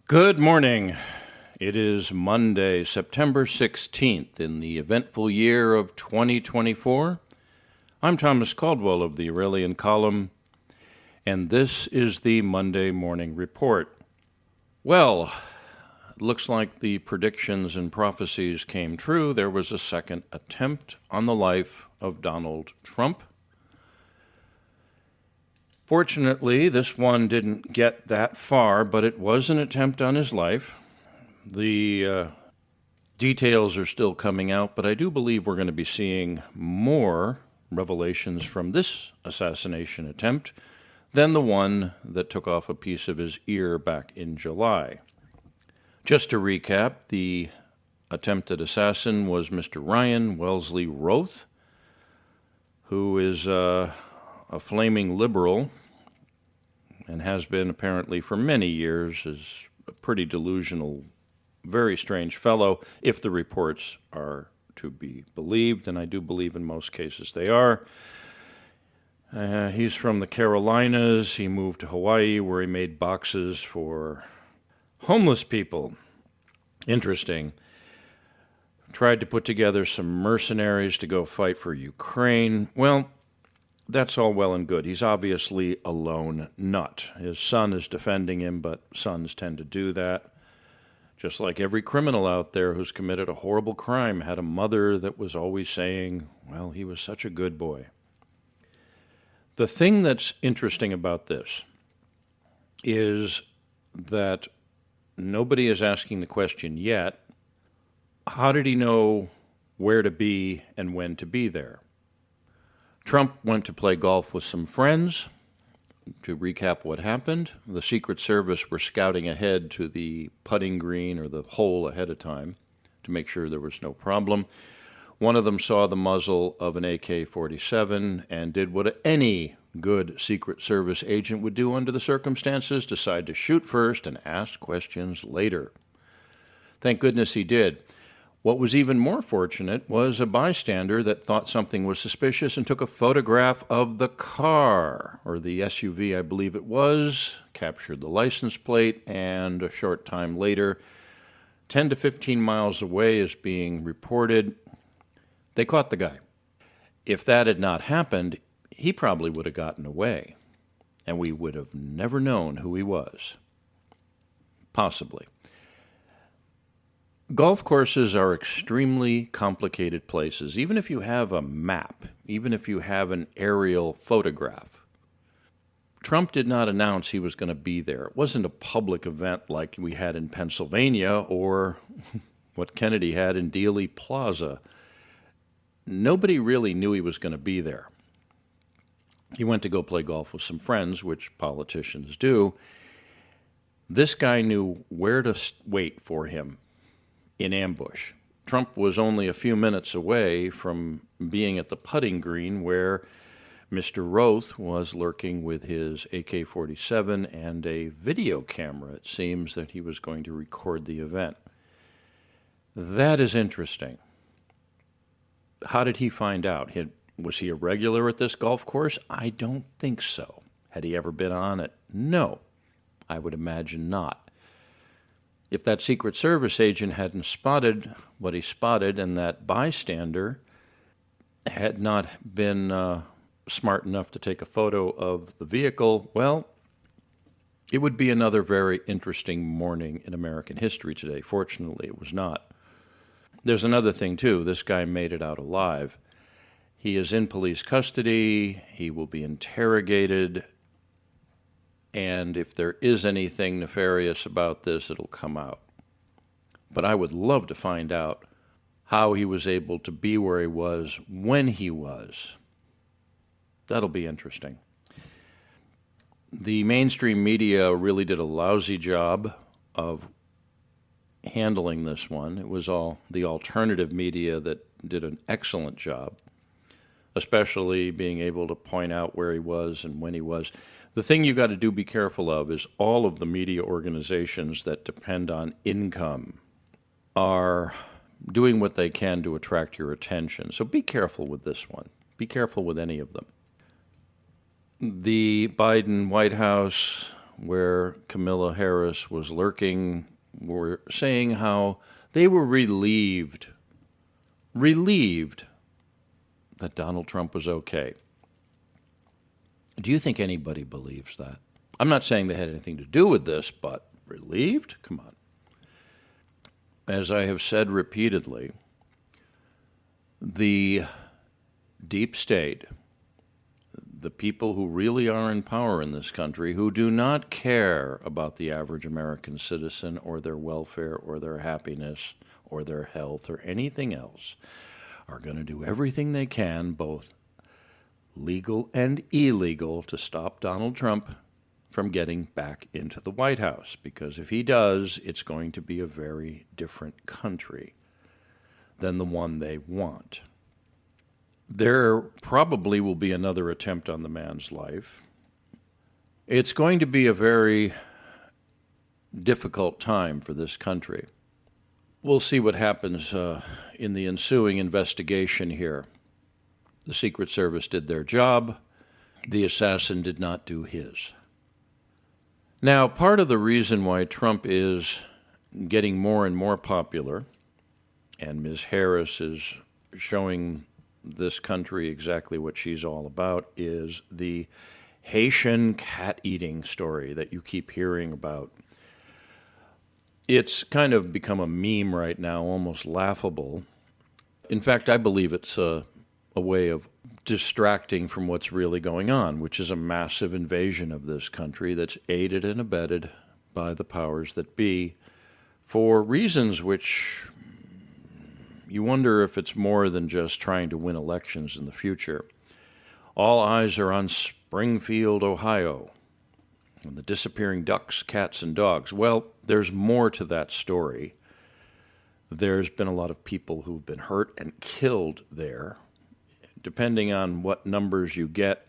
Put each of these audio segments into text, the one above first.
Good morning. It is Monday, September 16th in the eventful year of 2024. I'm Thomas Caldwell of the Aurelian Column, and this is the Monday Morning Report. Well, it looks like the predictions and prophecies came true. There was a second attempt on the life of Donald Trump. Fortunately, this one didn't get that far, but it was an attempt on his life. The details are still coming out, but I do believe we're going to be seeing more revelations from this assassination attempt than the one that took off a piece of his ear back in July. Just to recap, the attempted assassin was Mr. Ryan Wellesley Roth, who is a flaming liberal and has been apparently for many years, is a pretty delusional, very strange fellow, if the reports are to be believed, and I do believe in most cases they are. He's from the Carolinas. He moved to Hawaii, where he made boxes for homeless people. Interesting. Tried to put together some mercenaries to go fight for Ukraine. Well, that's all well and good. He's obviously a lone nut. His son is defending him, but sons tend to do that. Just like every criminal out there who's committed a horrible crime had a mother that was always saying, well, he was such a good boy. The thing that's interesting about this is that nobody is asking the question yet, how did he know where to be and when to be there? Trump went to play golf with some friends. To recap what happened, the Secret Service were scouting ahead to the putting green or the hole ahead of time to make sure there was no problem. One of them saw the muzzle of an AK-47 and did what any good Secret Service agent would do under the circumstances, decide to shoot first and ask questions later. Thank goodness he did. What was even more fortunate was a bystander that thought something was suspicious and took a photograph of the car, or the SUV, I believe it was, captured the license plate, and a short time later, 10 to 15 miles away is being reported, they caught the guy. If that had not happened, he probably would have gotten away, and we would have never known who he was. Possibly. Golf courses are extremely complicated places, even if you have a map, even if you have an aerial photograph. Trump did not announce he was going to be there. It wasn't a public event like we had in Pennsylvania or what Kennedy had in Dealey Plaza. Nobody really knew he was going to be there. He went to go play golf with some friends, which politicians do. This guy knew where to wait for him in ambush. Trump was only a few minutes away from being at the putting green where Mr. Roth was lurking with his AK-47 and a video camera. It seems that he was going to record the event. That is interesting. How did he find out? Was he a regular at this golf course? I don't think so. Had he ever been on it? No, I would imagine not. If that Secret Service agent hadn't spotted what he spotted and that bystander had not been smart enough to take a photo of the vehicle, well, it would be another very interesting morning in American history today. Fortunately, it was not. There's another thing, too. This guy made it out alive. He is in police custody. He will be interrogated. And if there is anything nefarious about this, it'll come out. But I would love to find out how he was able to be where he was when he was. That'll be interesting. The mainstream media really did a lousy job of handling this one. It was all the alternative media that did an excellent job, especially being able to point out where he was and when he was. The thing you got to be careful of is all of the media organizations that depend on income are doing what they can to attract your attention. So be careful with this one. Be careful with any of them. The Biden White House where Kamala Harris was lurking, were saying how they were relieved that Donald Trump was okay. Do you think anybody believes that? I'm not saying they had anything to do with this, but relieved? Come on. As I have said repeatedly, the deep state, the people who really are in power in this country, who do not care about the average American citizen or their welfare or their happiness or their health or anything else, are going to do everything they can, both legal and illegal, to stop Donald Trump from getting back into the White House. Because if he does, it's going to be a very different country than the one they want. There probably will be another attempt on the man's life. It's going to be a very difficult time for this country. We'll see what happens in the ensuing investigation here. The Secret Service did their job. The assassin did not do his. Now, part of the reason why Trump is getting more and more popular, and Ms. Harris is showing this country exactly what she's all about, is the Haitian cat-eating story that you keep hearing about. It's kind of become a meme right now, almost laughable. In fact, I believe it's a way of distracting from what's really going on, which is a massive invasion of this country that's aided and abetted by the powers that be for reasons which you wonder if it's more than just trying to win elections in the future. All eyes are on Springfield, Ohio, and the disappearing ducks, cats, and dogs. Well, there's more to that story. There's been a lot of people who've been hurt and killed there. Depending on what numbers you get,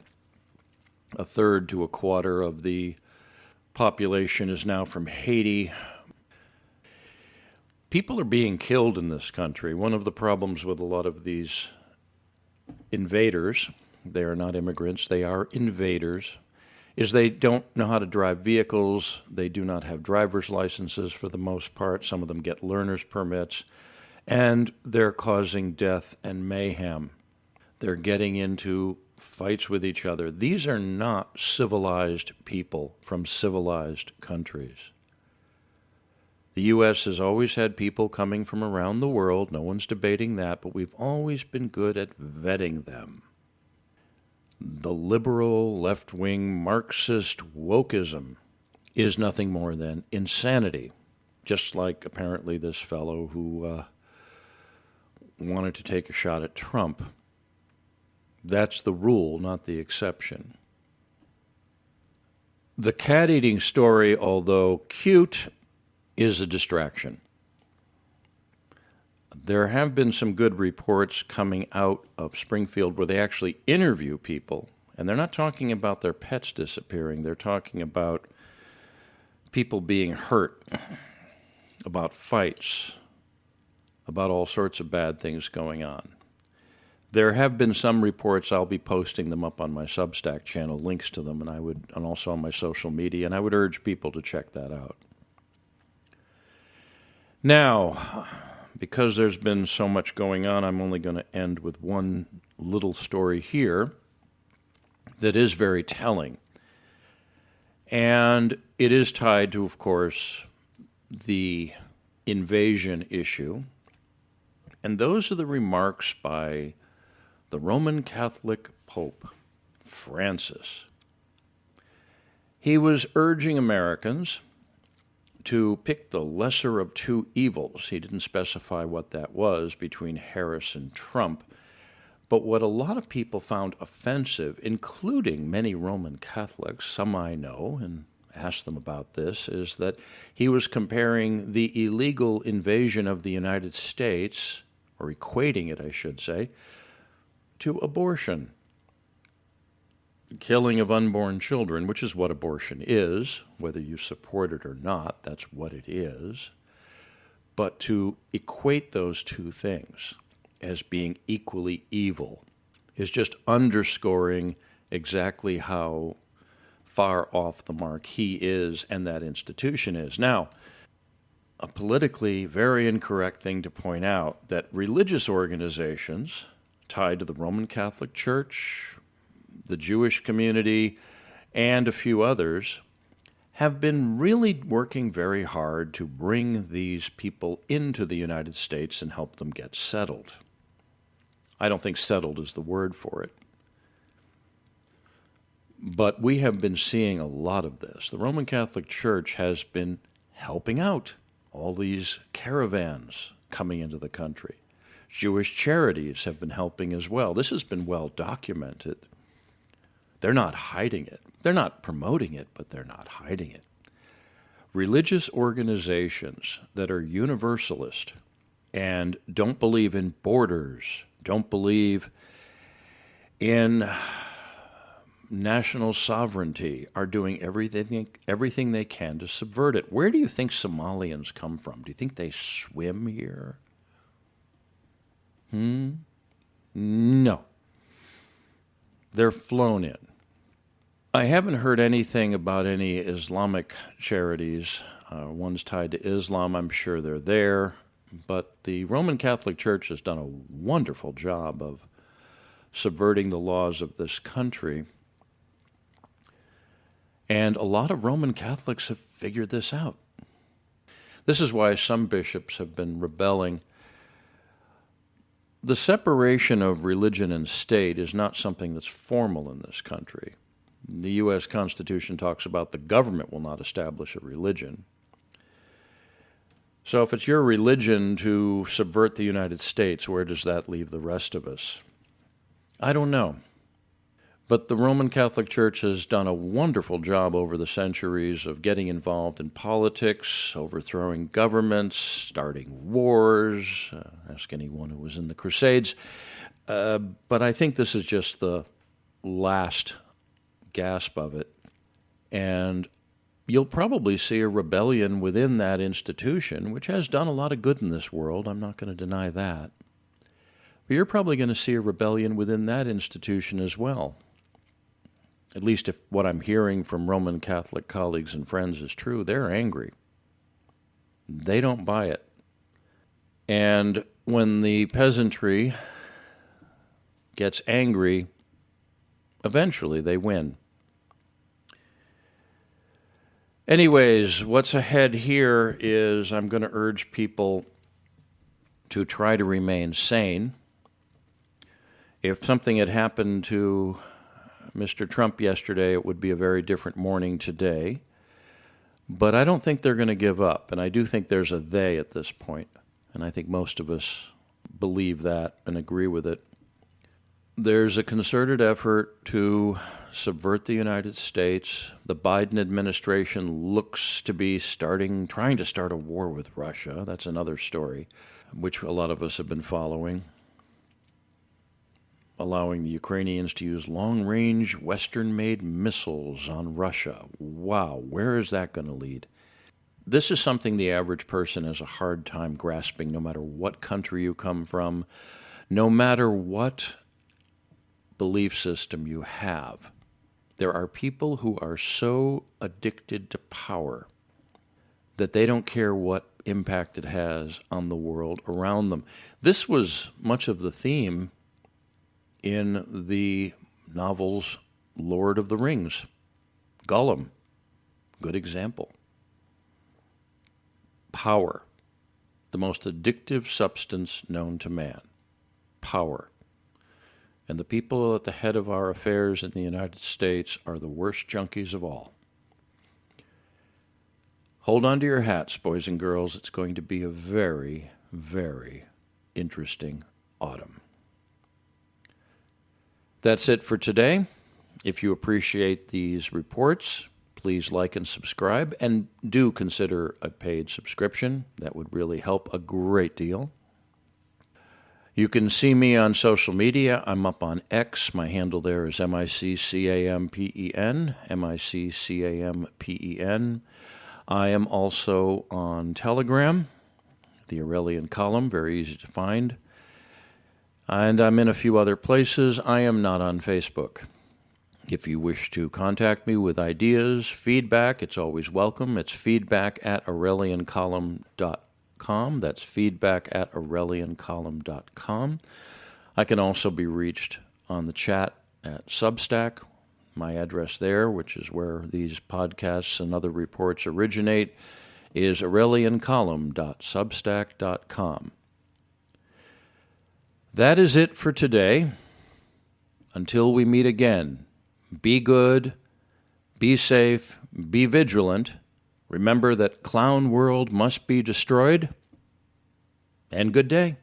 a third to a quarter of the population is now from Haiti. People are being killed in this country. One of the problems with a lot of these invaders, they are not immigrants, they are invaders, is they don't know how to drive vehicles. They do not have driver's licenses for the most part. Some of them get learner's permits, and they're causing death and mayhem. They're getting into fights with each other. These are not civilized people from civilized countries. The U.S. has always had people coming from around the world. No one's debating that, but we've always been good at vetting them. The liberal, left-wing, Marxist wokeism is nothing more than insanity, just like apparently this fellow who wanted to take a shot at Trump. That's the rule, not the exception. The cat-eating story, although cute, is a distraction. There have been some good reports coming out of Springfield where they actually interview people, and they're not talking about their pets disappearing. They're talking about people being hurt, about fights, about all sorts of bad things going on. There have been some reports. I'll be posting them up on my Substack channel, links to them, and also on my social media, and I would urge people to check that out. Now, because there's been so much going on, I'm only going to end with one little story here that is very telling. And it is tied to, of course, the invasion issue. And those are the remarks by the Roman Catholic Pope Francis. He was urging Americans to pick the lesser of two evils. He didn't specify what that was between Harris and Trump. But what a lot of people found offensive, including many Roman Catholics, some I know, and asked them about this, is that he was comparing the illegal invasion of the United States, or equating it, I should say, to abortion. Killing of unborn children, which is what abortion is, whether you support it or not, that's what it is. But to equate those two things as being equally evil is just underscoring exactly how far off the mark he is and that institution is. Now, a politically very incorrect thing to point out that religious organizations tied to the Roman Catholic Church, the Jewish community, and a few others have been really working very hard to bring these people into the United States and help them get settled. I don't think settled is the word for it. But we have been seeing a lot of this. The Roman Catholic Church has been helping out all these caravans coming into the country. Jewish charities have been helping as well. This has been well documented. They're not hiding it. They're not promoting it, but they're not hiding it. Religious organizations that are universalist and don't believe in borders, don't believe in national sovereignty, are doing everything they can to subvert it. Where do you think Somalians come from? Do you think they swim here? No. They're flown in. I haven't heard anything about any Islamic charities. One's tied to Islam. I'm sure they're there. But the Roman Catholic Church has done a wonderful job of subverting the laws of this country. And a lot of Roman Catholics have figured this out. This is why some bishops have been rebelling. The separation of religion and state is not something that's formal in this country. The U.S. Constitution talks about the government will not establish a religion. So if it's your religion to subvert the United States, where does that leave the rest of us? I don't know. But the Roman Catholic Church has done a wonderful job over the centuries of getting involved in politics, overthrowing governments, starting wars. Ask anyone who was in the Crusades. But I think this is just the last gasp of it. And you'll probably see a rebellion within that institution, which has done a lot of good in this world. I'm not going to deny that. But you're probably going to see a rebellion within that institution as well. At least if what I'm hearing from Roman Catholic colleagues and friends is true, they're angry. They don't buy it. And when the peasantry gets angry, eventually they win. Anyways, what's ahead here is I'm going to urge people to try to remain sane. If something had happened to Mr. Trump yesterday, it would be a very different morning today. But I don't think they're going to give up, and I do think there's a they at this point, and I think most of us believe that and agree with it. There's a concerted effort to subvert the United States. The Biden administration looks to be trying to start a war with Russia. That's another story, which a lot of us have been following. Allowing the Ukrainians to use long-range Western-made missiles on Russia. Wow, where is that going to lead? This is something the average person has a hard time grasping, no matter what country you come from, no matter what belief system you have. There are people who are so addicted to power that they don't care what impact it has on the world around them. This was much of the theme in the novels Lord of the Rings. Gollum, good example. Power, the most addictive substance known to man. Power. And the people at the head of our affairs in the United States are the worst junkies of all. Hold on to your hats, boys and girls. It's going to be a very, very interesting autumn. That's it for today. If you appreciate these reports, please like and subscribe, and do consider a paid subscription. That would really help a great deal. You can see me on social media. I'm up on X. My handle there is MICCAMPEN, MICCAMPEN. I am also on Telegram, the Aurelian Column, very easy to find. And I'm in a few other places. I am not on Facebook. If you wish to contact me with ideas, feedback, it's always welcome. It's feedback@aureliancolumn.com. That's feedback@aureliancolumn.com. I can also be reached on the chat at Substack. My address there, which is where these podcasts and other reports originate, is aureliancolumn.substack.com. That is it for today. Until we meet again, be good, be safe, be vigilant. Remember that clown world must be destroyed, and good day.